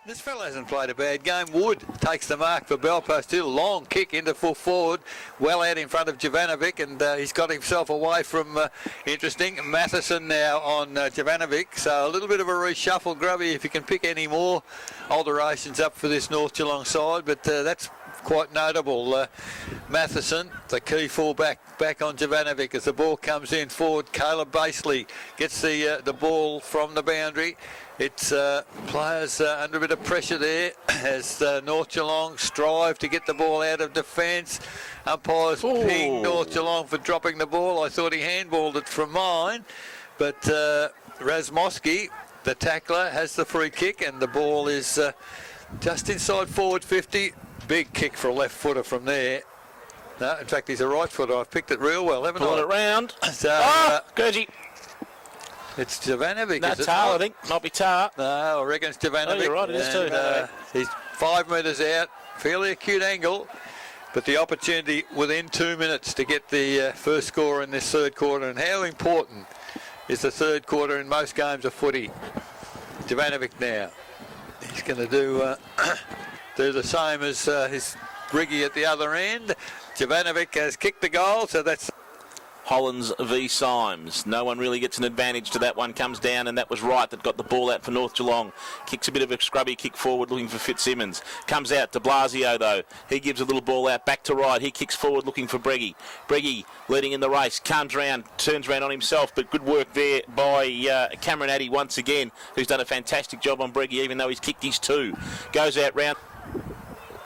This fella hasn't played a bad game. Wood takes the mark for Belpost Hill. Long kick into full forward, well out in front of Jovanovic, and he's got himself away from interesting Matheson now on Jovanovic. So a little bit of a reshuffle, Grubby, if you can pick any more alterations up for this North Geelong side, but that's quite notable. Matheson, the key fullback, back on Jovanovic as the ball comes in forward. Caleb Basley gets the ball from the boundary. It's players under a bit of pressure there as North Geelong strive to get the ball out of defence. Umpires ping North Geelong for dropping the ball. I thought he handballed it from mine, but Razmosky, the tackler, has the free kick, and the ball is just inside forward 50. Big kick for a left footer from there. No, in fact, he's a right footer. I've picked it real well, haven't I? Pull it round. So, Gurgie. It's Jovanovic, No, is it? Tar, I think. Might be Tar. No, I reckon it's Jovanovic. Oh, you're right, it is too. He's 5 metres out, fairly acute angle, but the opportunity within 2 minutes to get the first score in this third quarter. And how important is the third quarter in most games of footy? Jovanovic now. He's going to do the same as his Griggy at the other end. Jovanovic has kicked the goal, so that's Hollands v Symes. No one really gets an advantage to that one. Comes down, and that was Wright that got the ball out for North Geelong. Kicks a bit of a scrubby kick forward looking for Fitzsimmons. Comes out to Blasio though. He gives a little ball out back to Wright. He kicks forward looking for Breggy. Breggy leading in the race. Comes round, turns round on himself, but good work there by Cameron Addy once again, who's done a fantastic job on Breggy, even though he's kicked his two. Goes out round.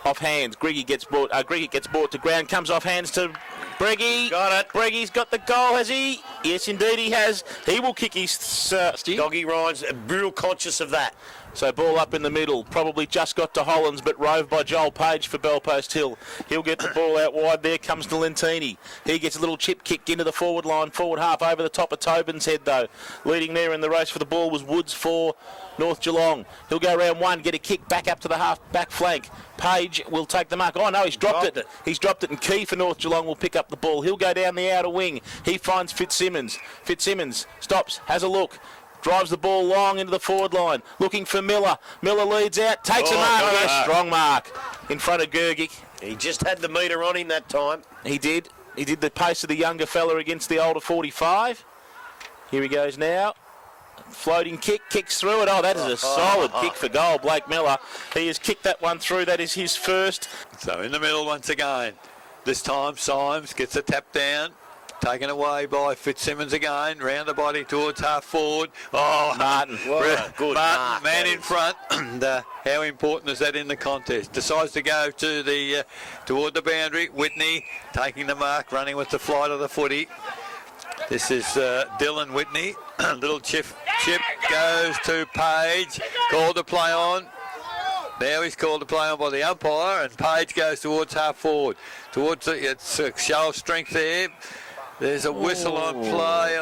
Off hands. Griggy gets brought to ground. Comes off hands to Breggy. Got it. Breggy's got the goal, has he? Yes, indeed he has. He will kick his... Doggy Ryan's real conscious of that. So ball up in the middle. Probably just got to Hollands, but rove by Joel Page for Belpost Hill. He'll get the ball out wide. There comes Nalentini. He gets a little chip kick into the forward line. Forward half over the top of Tobin's head, though. Leading there in the race for the ball was Woods for North Geelong. He'll go round one, get a kick back up to the half back flank. Page will take the mark. Oh no, he's dropped it. He's dropped it, and Key for North Geelong will pick up the ball. He'll go down the outer wing. He finds Fitzsimmons. Fitzsimmons stops, has a look. Drives the ball long into the forward line. Looking for Miller. Miller leads out. Takes a mark. A strong mark in front of Gergic. He just had the metre on him that time. He did. He did the pace of the younger fella against the older 45. Here he goes now. Floating kick. Kicks through it. Oh, that is a solid kick for goal, Blake Miller. He has kicked that one through. That is his first. So in the middle once again. This time Symes gets a tap down. Taken away by Fitzsimmons again, round the body towards half forward. Oh, Martin. Good Martin, man in front. And how important is that in the contest? Decides to go to toward the boundary. Whitney taking the mark, running with the flight of the footy. This is Dylan Whitney. Little chip goes to Page. Called to play on. Now he's called to play on by the umpire, and Page goes towards half forward. It's a show of strength there. There's a whistle on play.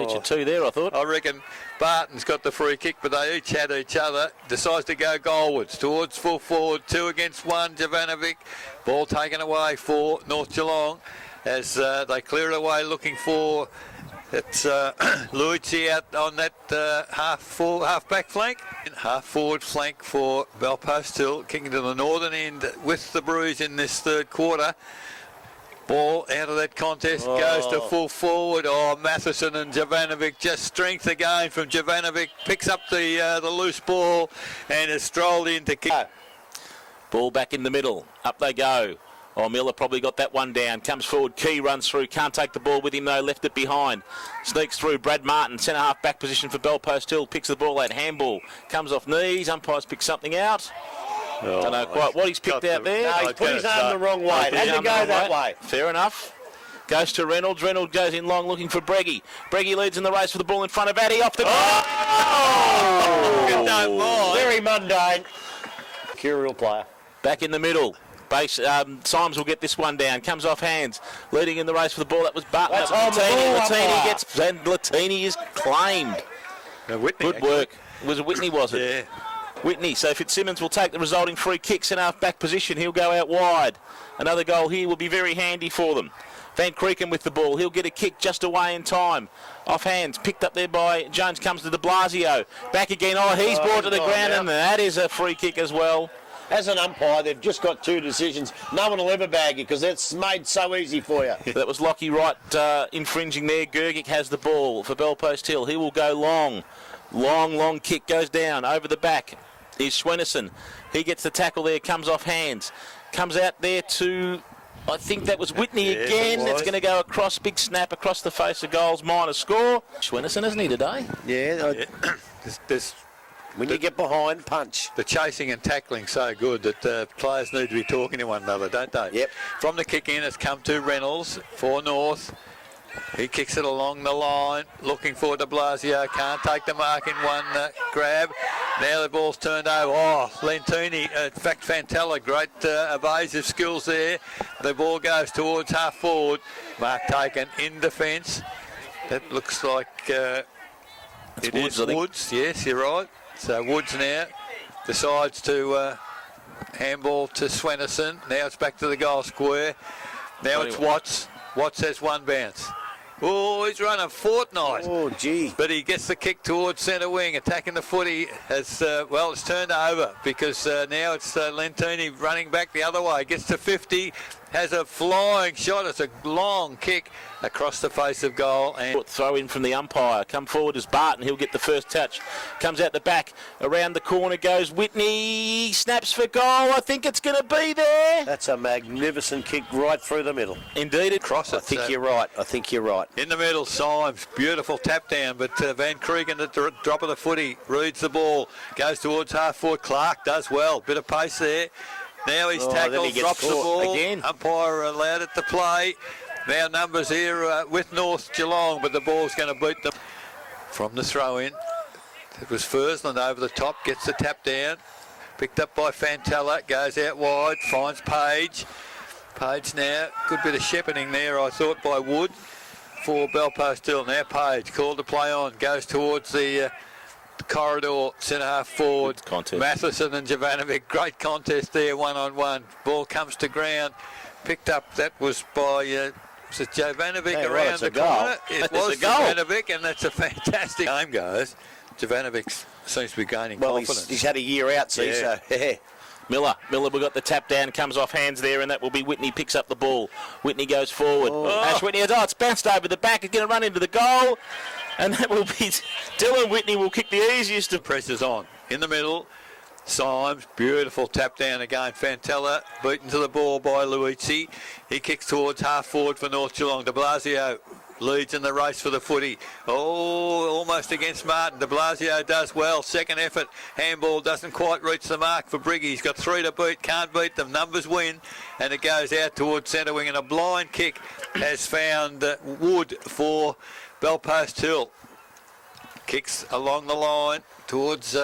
Each of two there, I thought. I reckon Barton's got the free kick, but they each had each other. Decides to go goalwards towards full forward. 2 against 1, Jovanovic. Ball taken away for North Geelong as they clear it away looking for... It's Luigi out on that half back flank. Half forward flank for Belpost Hill, kicking to the northern end with the Brews in this third quarter. Ball out of that contest, goes to full forward. Oh, Matheson and Jovanovic, just strength again from Jovanovic. Picks up the loose ball and has strolled in to kick. Ball back in the middle. Up they go. Oh, Miller probably got that one down. Comes forward, Key runs through. Can't take the ball with him though, left it behind. Sneaks through, Brad Martin, centre half back position for Belpost Hill. Picks the ball out, handball. Comes off knees, umpires pick something out. Don't know quite what he's picked out there. No, he's put his arm the wrong way. Had to go that way. Fair enough. Goes to Reynolds. Reynolds goes in long looking for Breggy. Breggy leads in the race for the ball in front of Addy. Off the Very mundane. Curial player. Back in the middle. Symes will get this one down. Comes off hands. Leading in the race for the ball. That was Barton. Latini is claimed. Good work. Was it Whitney, was it? Yeah. Whitney. So Fitzsimmons will take the resulting free kick in half back position. He'll go out wide. Another goal here will be very handy for them. Van Creeken with the ball. He'll get a kick just away in time. Off hands, picked up there by Jones, comes to de Blasio. Back again. Oh, he's brought to the ground, and that is a free kick as well. As an umpire, they've just got two decisions. No one will ever bag you because it's made so easy for you. That was Lockie Wright infringing there. Gergic has the ball for Belpost Hill. He will go long. Long kick goes down. Over the back is Schwennerson. He gets the tackle there, comes off hands. Comes out there to... I think that was Whitney again. It's going to go across, big snap across the face of goals, minor score. Schwennerson, isn't he, today? Yeah. When you get behind, punch. The chasing and tackling so good that players need to be talking to one another, don't they? Yep. From the kick in, it's come to Reynolds for North. He kicks it along the line, looking for de Blasio. Can't take the mark in one grab. Now the ball's turned over. Oh, Lentini, in fact, Fantella, great evasive skills there. The ball goes towards half forward. Mark taken in defence. That looks like it Woods, is Woods. Yes, you're right. So Woods now decides to handball to Swennerson. Now it's back to the goal square. Now it's Watts. Watts has one bounce. Oh, he's run a fortnight. Oh, gee. But he gets the kick towards centre wing, attacking the footy. As well, it's turned over because now it's Lentini running back the other way. Gets to 50, has a flying shot. It's a long kick across the face of goal. And throw in from the umpire. Come forward as Barton. He'll get the first touch. Comes out the back. Around the corner goes Whitney. Snaps for goal. I think it's going to be there. That's a magnificent kick right through the middle. Indeed. Cross it. I think you're right. I think you're right. In the middle, Symes, beautiful tap down, but Van Creeken at the drop of the footy reads the ball, goes towards half forward. Clark does well, bit of pace there. Now he's tackled, drops the ball. Again. Umpire allowed it to play. Now numbers here with North Geelong, but the ball's going to beat them. From the throw in, it was Fursland over the top, gets the tap down. Picked up by Fantella, goes out wide, finds Page. Page now, good bit of shepherding there, I thought, by Wood for Belpost Hill. Now Page, called to play on, goes towards the corridor, centre half forward. Matheson and Jovanovic, great contest there, one-on-one. Ball comes to ground, picked up, that was by was it Jovanovic around the corner? It was Jovanovic, and that's a fantastic game, goes. Jovanovic seems to be gaining confidence. He's had a year out, see, so Miller, we got the tap down, comes off hands there, and that will be Whitney, picks up the ball. Whitney goes forward. Ash Whitney, it's bounced over the back, it's going to run into the goal, and that will be Dylan Whitney will kick the easiest of presses on. In the middle, Symes, beautiful tap down again. Fantella beaten to the ball by Luizzi. He kicks towards half forward for North Geelong. De Blasio leads in the race for the footy. Oh, almost against Martin. De Blasio does well. Second effort. Handball doesn't quite reach the mark for Briggy. He's got 3 to beat. Can't beat them. Numbers win. And it goes out towards centre wing. And a blind kick has found Wood for Belpost Hill. Kicks along the line towards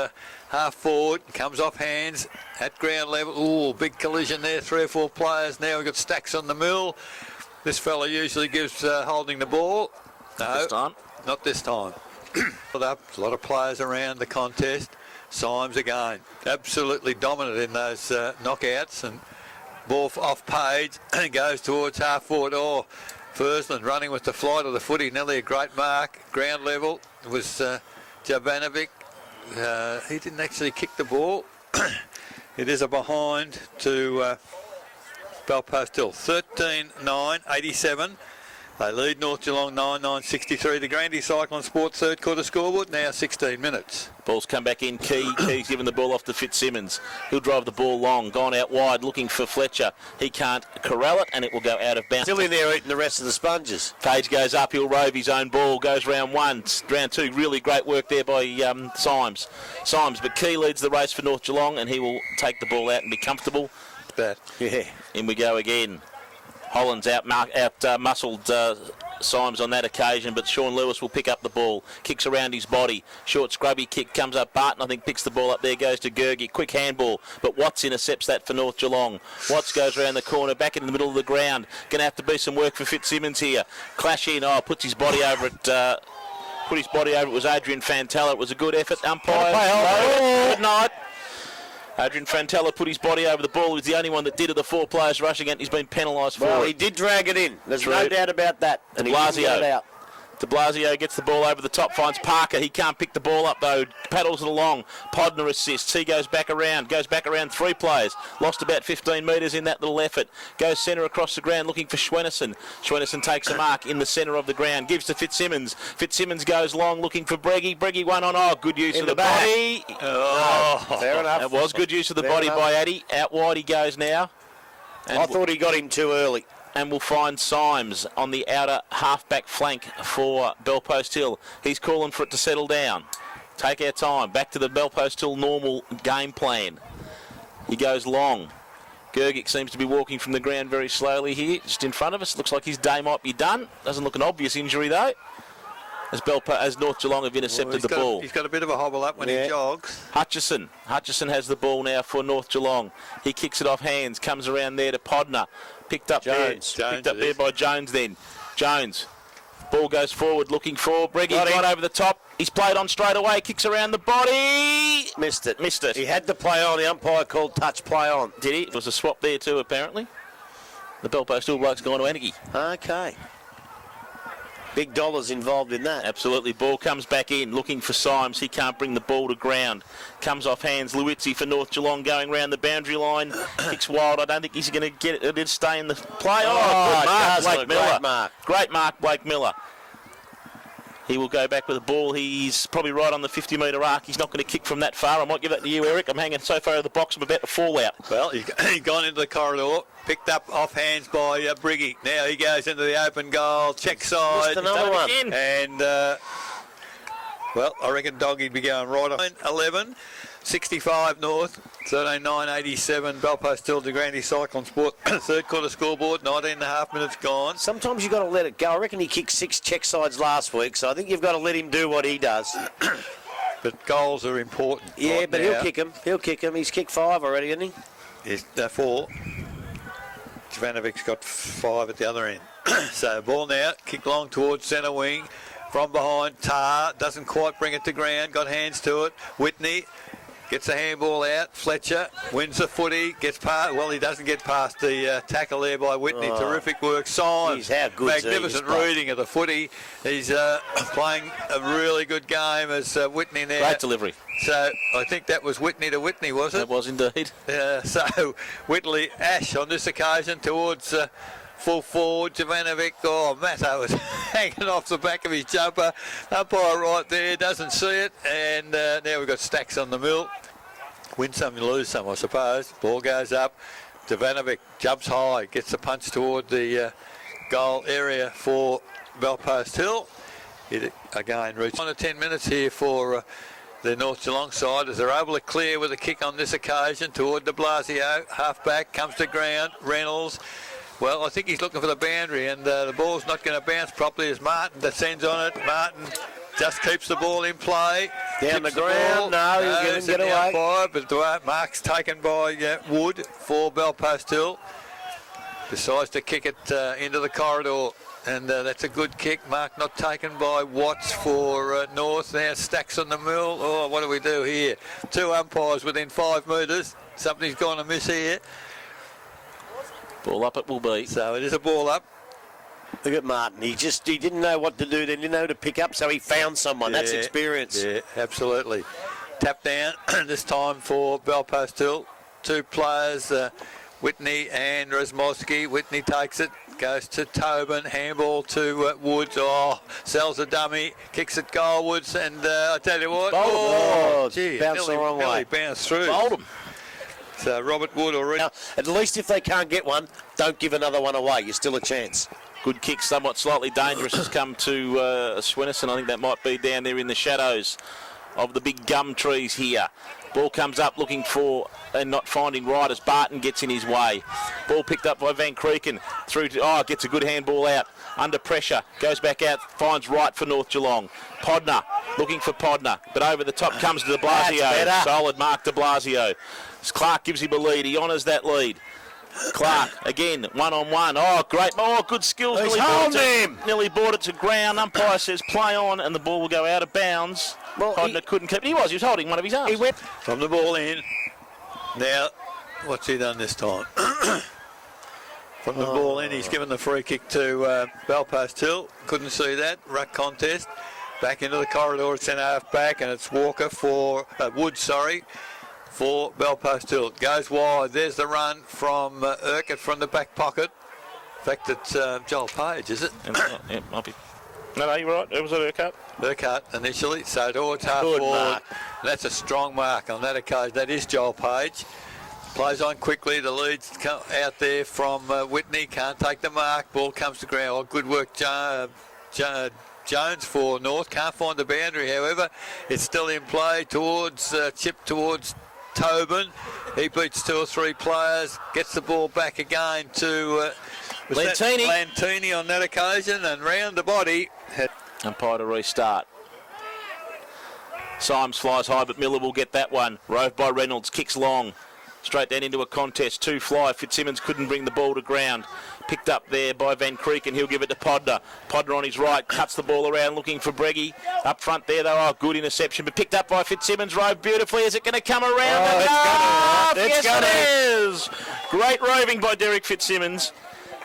half forward. Comes off hands at ground level. Ooh, big collision there. 3 or 4 players. Now we've got Stacks on the mill. This fella usually gives holding the ball. No, this time. Not this time. A lot of players around the contest. Symes again, absolutely dominant in those knockouts, and ball off Page and goes towards half forward. Oh, Fursland running with the flight of the footy, nearly a great mark. Ground level was Jovanovic. He didn't actually kick the ball. It is a behind to Belpost Hill. 13-9, 87. They lead North Geelong 9-9-63. The Grandy Cyclone Sport third quarter scoreboard, now 16 minutes. Ball's come back in. Key's giving the ball off to Fitzsimmons. He'll drive the ball long, gone out wide looking for Fletcher. He can't corral it, and it will go out of bounds. Still in there eating the rest of the sponges. Page goes up, he'll rove his own ball, goes round 1, round 2. Really great work there by Symes. But Key leads the race for North Geelong, and he will take the ball out and be comfortable. In we go again. Holland's out-muscled Symes on that occasion, but Sean Lewis will pick up the ball. Kicks around his body. Short scrubby kick comes up. Barton, I think, picks the ball up there, goes to Gergie. Quick handball, but Watts intercepts that for North Geelong. Watts goes around the corner, back in the middle of the ground. Going to have to be some work for Fitzsimmons here. Clash in. Puts his body over it. It was Adrian Fantella. It was a good effort. Umpire. Good night. Adrian Frantella put his body over the ball. He was the only one that did of the 4 players rushing it. He's been penalised for Well, it. he did drag it in. There's True. no doubt about that. And he didn't get it out. De Blasio gets the ball over the top, finds Parker. He can't pick the ball up though. Paddles it along. Podner assists. He goes back around. 3 players. Lost about 15 metres in that little effort. Goes centre across the ground looking for Schwenneson. Schwenneson takes a mark in the centre of the ground. Gives to Fitzsimmons. Fitzsimmons goes long looking for Breggy. Breggy one on. Oh, good use of the body. Oh, fair enough. That was good use of the body by Addy. Out wide he goes now. And I thought he got him too early. And we'll find Symes on the outer half-back flank for Belpost Hill. He's calling for it to settle down. Take our time. Back to the Belpost Hill normal game plan. He goes long. Gergic seems to be walking from the ground very slowly here, just in front of us. Looks like his day might be done. Doesn't look an obvious injury, though. As North Geelong have intercepted the ball. He's got a bit of a hobble up when he jogs. Hutchison has the ball now for North Geelong. He kicks it off hands, comes around there to Podner. Picked up there by Jones then. Jones. Ball goes forward looking for Breggy. Got over the top. He's played on straight away. Kicks around the body. Missed it. Missed it. He had to play on. The umpire called touch play on. Did he? It was a swap there too, apparently. The Belpost Hill bloke's gone to Anarchy. Okay. Big dollars involved in that. Absolutely. Ball comes back in, looking for Symes. He can't bring the ball to ground. Comes off hands. Lewitzi for North Geelong going round the boundary line. Kicks wild. I don't think he's going to get it. It did stay in the play. Good mark, Blake Miller. Great mark. Great mark, Blake Miller. He will go back with the ball. He's probably right on the 50-metre arc. He's not going to kick from that far. I might give that to you, Eric. I'm hanging so far out of the box, I'm about to fall out. Well, he's gone into the corridor, picked up off hands by Briggy. Now he goes into the open goal, check side. Just another one. And, well, I reckon Doggy'd be going right on. 11, 65 North, 13-9-87. Belpost Hill to Grandy Cyclone Sport. Third quarter scoreboard, 19.5 minutes gone. Sometimes you've got to let it go. I reckon he kicked 6 check sides last week, so I think you've got to let him do what he does. But goals are important. Yeah, right but now. he'll kick him. He'll kick him. He's kicked 5 already, hasn't he? He's 4. Jovanovic's got 5 at the other end. So ball now, kick long towards centre wing. From behind, Tar doesn't quite bring it to ground, got hands to it. Whitney gets the handball out. Fletcher wins the footy, gets past. Well, he doesn't get past the tackle there by Whitney. Terrific work. Symes, how good's magnificent reading of the footy. He's playing a really good game as Whitney now. Great delivery. So I think that was Whitney to Whitney, was it? That was indeed. So Whitley Ash on this occasion towards full forward. Jovanovic, Matto was hanging off the back of his jumper. Umpire right there, doesn't see it. And now we've got Stacks on the mill. Win some, lose some, I suppose. Ball goes up. Jovanovic jumps high, gets the punch toward the goal area for Belpost Hill. It again reached 1 to 10 minutes here for the North Geelong side as they're able to clear with a kick on this occasion toward de Blasio. Half back, comes to ground. Reynolds. Well, I think he's looking for the boundary, and the ball's not going to bounce properly as Martin descends on it. Martin just keeps the ball in play. Down the ground. No, he'll get away. Umpire, but mark's taken by Wood for Belpost Hill. Decides to kick it into the corridor, and that's a good kick. Mark not taken by Watts for North. Now Stacks on the mill. Oh, what do we do here? 2 umpires within 5 metres. Something's gone amiss here. Ball up it will be. So it is a ball up. Look at Martin. He didn't know what to do. They didn't know who to pick up, so he found someone. That's experience. Yeah, absolutely. Tap down this time for Belpost Hill. 2 players, Whitney and Rosmowski. Whitney takes it, goes to Tobin. Handball to Woods. Sells a dummy, kicks it goalwards, and I tell you what. Gee, bounced the wrong way. Bounced through. Bowled him. So Robert Wood already. Now, at least if they can't get one, don't give another one away. You're still a chance. Good kick, somewhat slightly dangerous, has come to Swinnerson. I think that might be down there in the shadows of the big gum trees here. Ball comes up looking for and not finding right as Barton gets in his way. Ball picked up by Van Creeken. Through to, gets a good handball out. Under pressure, goes back out, finds right for North Geelong. Podner, looking for Podner, but over the top comes de Blasio. Solid mark de Blasio. Clark gives him a lead. He honours that lead. Clark again, 1-on-1. Great. Good skills. He's holding him. Nearly brought it to ground. Umpire says play on, and the ball will go out of bounds. Well, Podner couldn't keep it. He was holding one of his arms. He went from the ball in. Now, what's he done this time? From the ball in, he's given the free kick to Belpost Hill. Couldn't see that. Ruck contest. Back into the corridor at centre half back, and it's Walker for Woods, for Belpost Hill. Goes wide. There's the run from Urquhart from the back pocket. In fact, it's Joel Page, is it? Yeah, might be. No, you're right. It was Urquhart. Urquhart initially, so towards half forward. Mark. That's a strong mark on that occasion. That is Joel Page. Plays on quickly. The lead's come out there from Whitney. Can't take the mark. Ball comes to ground. Oh, good work, Jones for North. Can't find the boundary, however. It's still in play towards chip towards Tobin. He beats 2 or 3 players. Gets the ball back again to Lantini on that occasion, and round the body. Umpire to restart. Symes flies high, but Miller will get that one. Rove by Reynolds, kicks long. Straight down into a contest. 2 fly. Fitzsimmons couldn't bring the ball to ground. Picked up there by Van Creek, and he'll give it to Podner. Podner on his right, cuts the ball around looking for Breggy. Up front there, though, good interception, but picked up by Fitzsimmons. Rove beautifully. Is it going to come around? Yes, it is. Great roving by Derek Fitzsimmons.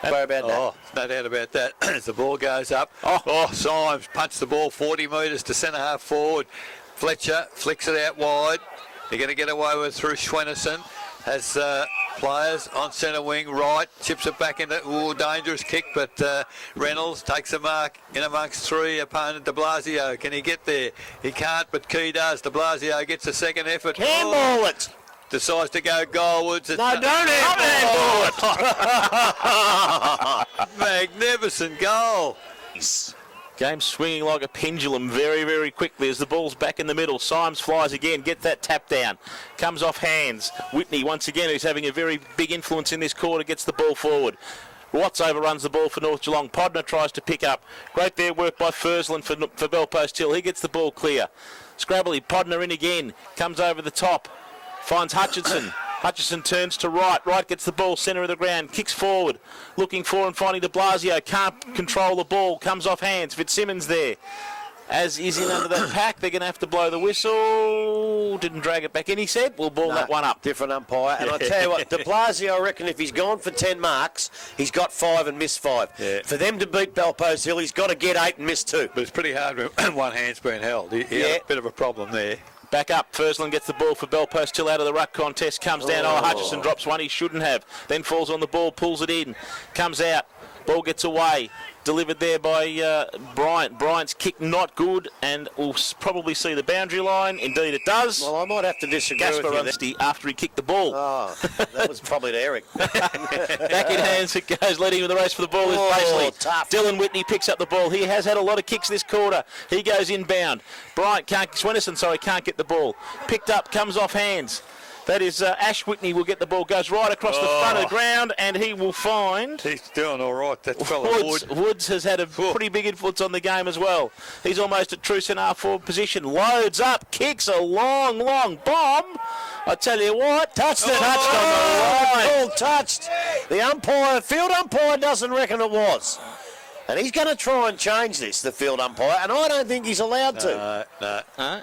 Worry about that. Oh, no doubt about that. As the ball goes up. Symes punched the ball 40 metres to centre half forward. Fletcher flicks it out wide. They're going to get away with it through Schwennerson. Has players on centre wing right, chips it back into dangerous kick, but Reynolds takes a mark in amongst 3 opponent De Blasio. Can he get there? He can't, but Key does. De Blasio gets a second effort. Handball it. Decides to go goalwards. No, don't handball it. Magnificent goal. Game swinging like a pendulum very, very quickly as the ball's back in the middle. Symes flies again, gets that tap down. Comes off hands. Whitney, once again, who's having a very big influence in this quarter, gets the ball forward. Watts overruns the ball for North Geelong. Podner tries to pick up. Great there work by Fursland for Belpost Hill. He gets the ball clear. Scrabbly, Podner in again. Comes over the top. Finds Hutchinson. Hutchinson turns to right. Right gets the ball centre of the ground. Kicks forward. Looking for and finding De Blasio. Can't control the ball. Comes off hands. Fitzsimmons there. As is in under that pack, they're going to have to blow the whistle. Didn't drag it back in, he said. We'll ball that one up. Different umpire. And I tell you what, De Blasio, I reckon if he's gone for 10 marks, he's got 5 and missed 5. Yeah. For them to beat Belpost Hill, he's got to get 8 and miss 2. But it's pretty hard when one hand's been held. He had a bit of a problem there. Back up, Fursland gets the ball for Belpost Hill out of the ruck contest, comes down, Hutchison drops one he shouldn't have, then falls on the ball, pulls it in, comes out, ball gets away, delivered there by Bryant. Bryant's kick not good, and we'll probably see the boundary line. Indeed it does. Well, I might have to disagree with you Gasper after he kicked the ball. Oh, that was probably to Eric. Back in hands it goes, leading with the race for the ball is Paisley. Tough. Dylan Whitney picks up the ball. He has had a lot of kicks this quarter. He goes inbound. Swennerson can't get the ball. Picked up, comes off hands. That is Ash Whitney will get the ball, goes right across the front of the ground, and he will find... He's doing all right, that fella Woods has had a pretty big influence on the game as well. He's almost at true centre forward position. Loads up, kicks a long, long bomb. I tell you what, touched it. Touched on the line. Ball touched. The field umpire doesn't reckon it was. And he's going to try and change this, the field umpire, and I don't think he's allowed to. No.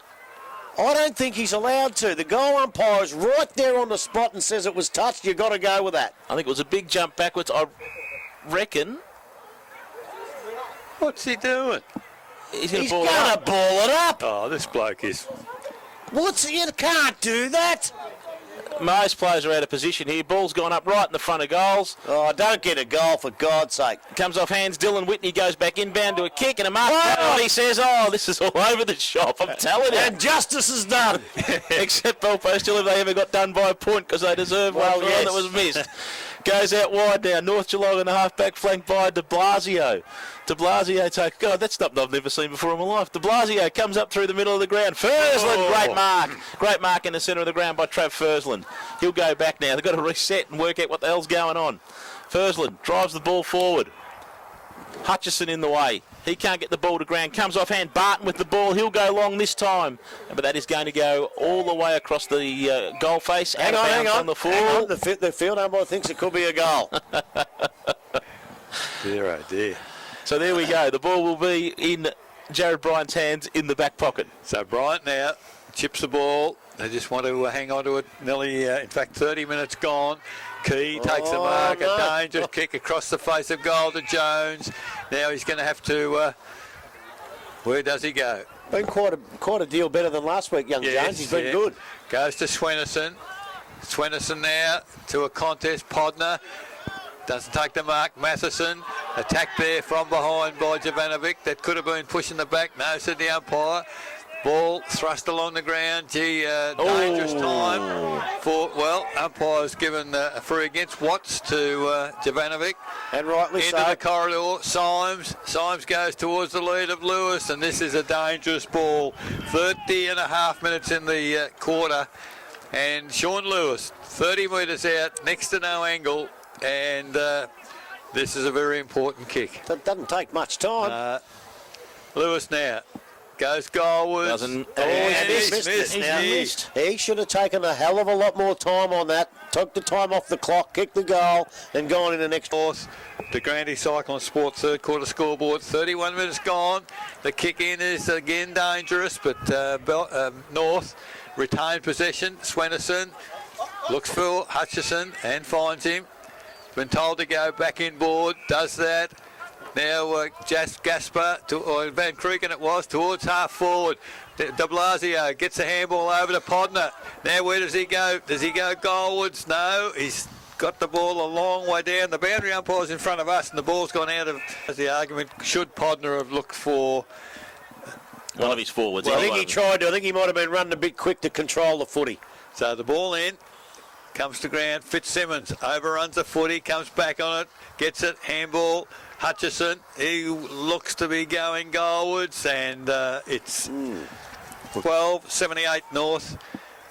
I don't think he's allowed to. The goal umpire is right there on the spot and says it was touched. You've got to go with that. I think it was a big jump backwards. I reckon. What's he doing? He's going to He's ball going it to ball it up. Oh, this bloke is... You can't do that. Most players are out of position here. Ball's gone up right in the front of goals. Oh, don't get a goal, for God's sake. Comes off hands. Dylan Whitney goes back inbound to a kick and a mark. Oh, he says, this is all over the shop. I'm telling you. And justice is done. Except Belpost Hill, if they ever got done by a point because they deserve one for one that was missed. Goes out wide now. North Geelong in the half-back flank by De Blasio. De Blasio take... God, that's something I've never seen before in my life. De Blasio comes up through the middle of the ground. Fursland, great mark. Great mark in the centre of the ground by Trav Fursland. He'll go back now. They've got to reset and work out what the hell's going on. Fursland drives the ball forward. Hutchison in the way. He can't get the ball to ground. Comes off hand. Barton with the ball. He'll go long this time. But that is going to go all the way across the goal face. Hang on. The full. Hang on. The field umpire thinks it could be a goal. Dear, oh dear. So there we go. The ball will be in Jared Bryant's hands in the back pocket. So Bryant now chips the ball They just want to hang on to it. Nearly, in fact, 30 minutes gone. Key takes the mark. No. A dangerous kick across the face of goal to Jones. Now he's going to have to... where does he go? Been quite a deal better than last week, young Jones. He's been good. Goes to Swennerson. Swennerson now to a contest. Podner doesn't take the mark. Matheson attacked there from behind by Jovanovic. That could have been pushing the back. No, said the umpire. Ball thrust along the ground. Dangerous time for, well, umpire's given a free against Watts to Jovanovic. And rightly so. Into the corridor. Symes goes towards the lead of Lewis, and this is a dangerous ball. 30 and a half minutes in the quarter. And Sean Lewis, 30 metres out, next to no angle, and this is a very important kick. That doesn't take much time. Lewis now goes goalwards. He's missed. He should have taken a hell of a lot more time on that. Took the time off the clock, kicked the goal, and gone in the next. Fourth, the Grandy Cyclone Sport third quarter scoreboard. 31 minutes gone. The kick in is again dangerous, but North retained possession. Swennerson looks for Hutchison and finds him. Been told to go back inboard, does that. Now Gaspar, or Van Kreuken it was, towards half forward. De Blasio gets the handball over to Podner. Now where does he go? Does he go goalwards? No, he's got the ball a long way down. The boundary umpire's in front of us, and the ball's gone out of the argument. Should Podner have looked for one of his forwards? Well, I think he tried to. I think he might have been running a bit quick to control the footy. So the ball in, comes to ground. Fitzsimmons overruns the footy, comes back on it, gets it, handball. Hutchison, he looks to be going goalwards, and it's 12:78 North,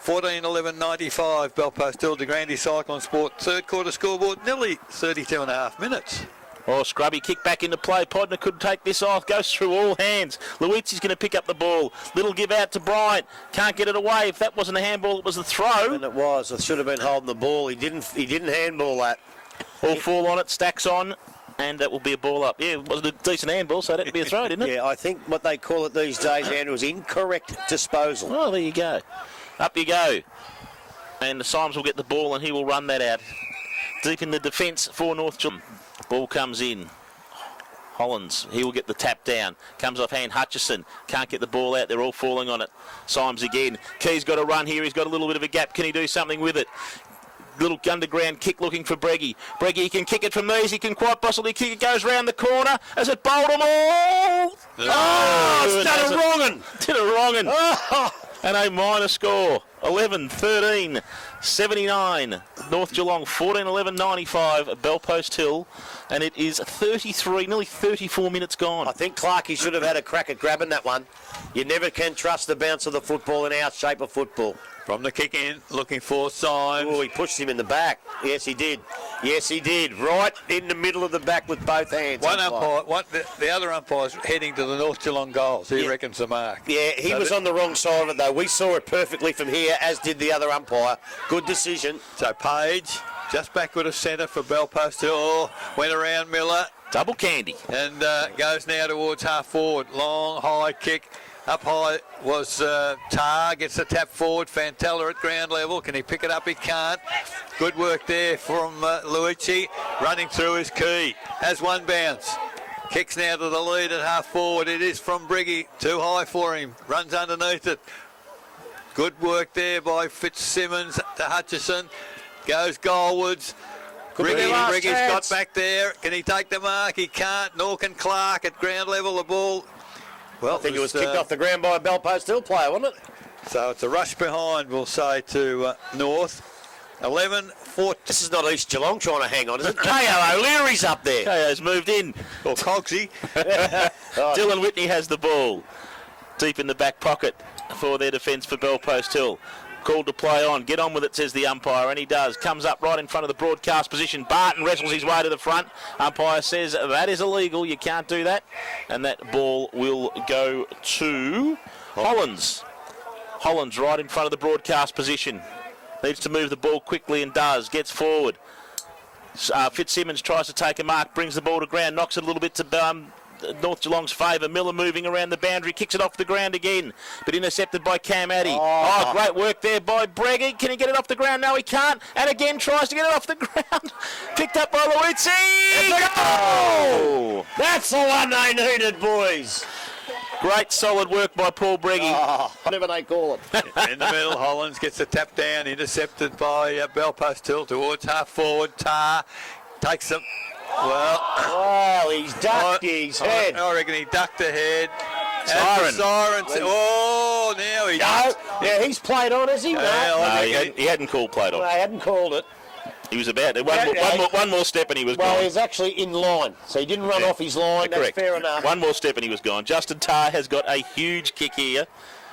14:11:95 Belpost Hill to Grandy Cyclone Sport. Third quarter scoreboard, nearly 32 and a half minutes. Oh, Scrubby kick back into play. Podner could take this off. Goes through all hands. Luizzi's going to pick up the ball. Little give out to Bryant. Can't get it away. If that wasn't a handball, it was a throw. And it was. It should have been holding the ball. He didn't handball that. All fall on it. Stacks on. And that will be a ball up. Yeah, it was a decent handball, so that'd be a throw, didn't it? Yeah, I think what they call it these days, Andrew, is incorrect disposal. Oh, there you go. Up you go. And the Symes will get the ball, and he will run that out. Deep in the defence for North Geelong. Ball comes in. Hollands, he will get the tap down. Comes off hand. Hutchison can't get the ball out. They're all falling on it. Symes again. Key's got to run here. He's got a little bit of a gap. Can he do something with it? Little underground kick looking for Breggy. Breggy can kick it from these. He can quite possibly kick it. Goes round the corner. Has it bowled them all? It's done a wrongin'. Did a wrongin'. And a minor score. 11-13, 79. North Geelong 14-11-95 Belpost Hill. And it is 33, nearly 34 minutes gone. I think Clarkey should have had a crack at grabbing that one. You never can trust the bounce of the football in our shape of football. From the kick in, looking for Symes. Oh, he pushed him in the back. Yes, he did. Yes, he did. Right in the middle of the back with both hands. One umpire, the other umpire's heading to the North Geelong goals. He reckons the mark. Yeah, he was on the wrong side of it, though. We saw it perfectly from here, as did the other umpire. Good decision. So Page, just backward of centre for Belpost Hill. Oh, went around Miller. Double candy. And goes now towards half forward. Long, high kick. Up high was Tar, gets the tap forward. Fantella at ground level. Can he pick it up? He can't. Good work there from Luigi. Running through his key. Has one bounce. Kicks now to the lead at half forward. It is from Briggy. Too high for him. Runs underneath it. Good work there by Fitzsimmons to Hutchison. Goes goalwards. Briggy's got back there. Can he take the mark? He can't. Nor can Clark at ground level. The ball... Well, I think it was kicked off the ground by a Belpost Hill player, wasn't it? So it's a rush behind, we'll say, to North. 11-14. This is not East Geelong trying to hang on, is it? K.O. O'Leary's up there. K.O.'s moved in. Or Cogsy. Dylan Whitney has the ball. Deep in the back pocket for their defence for Belpost Hill. Called to play on. Get on with it, says the umpire, and he does. Comes up right in front of the broadcast position. Barton wrestles his way to the front. Umpire says that is illegal. You can't do that. And that ball will go to Hollands. Hollands right in front of the broadcast position. Needs to move the ball quickly and does. Gets forward. Fitzsimmons tries to take a mark. Brings the ball to ground. Knocks it a little bit to North Geelong's favour. Miller moving around the boundary, kicks it off the ground again, but intercepted by Cam Addy. Oh, great work there by Breggy. Can he get it off the ground? No, he can't. And again tries to get it off the ground. Picked up by Luizzi. Goal! That's the one they needed, boys. Great solid work by Paul Breggy. Whatever they call it. In the middle, Hollands gets the tap down, intercepted by Belpost Hill towards half forward. Tar takes them. Well, He's ducked his head. I reckon he ducked the head. Siren. Oh, now he ducked. Yeah, he's played on, has he? He hadn't called played on. They hadn't called it. He was about one more step and he was Well, gone. he was actually in line, so he didn't run off his line. That's Correct. fair enough. One more step and he was gone. Justin Tarr has got a huge kick here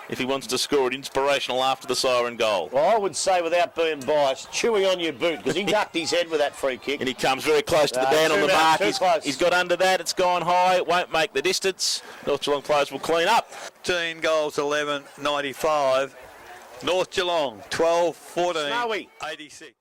if he wants to score it inspirational after the siren goal. Well, I would say, without being biased, chewy on your boot, because he ducked his head with that free kick. And he comes very close to the band on the mark. He's got under that. It's gone high. It won't make the distance. North Geelong players will clean up. 15 goals, 11, 95. North Geelong, 12, 14, Snowy. 86.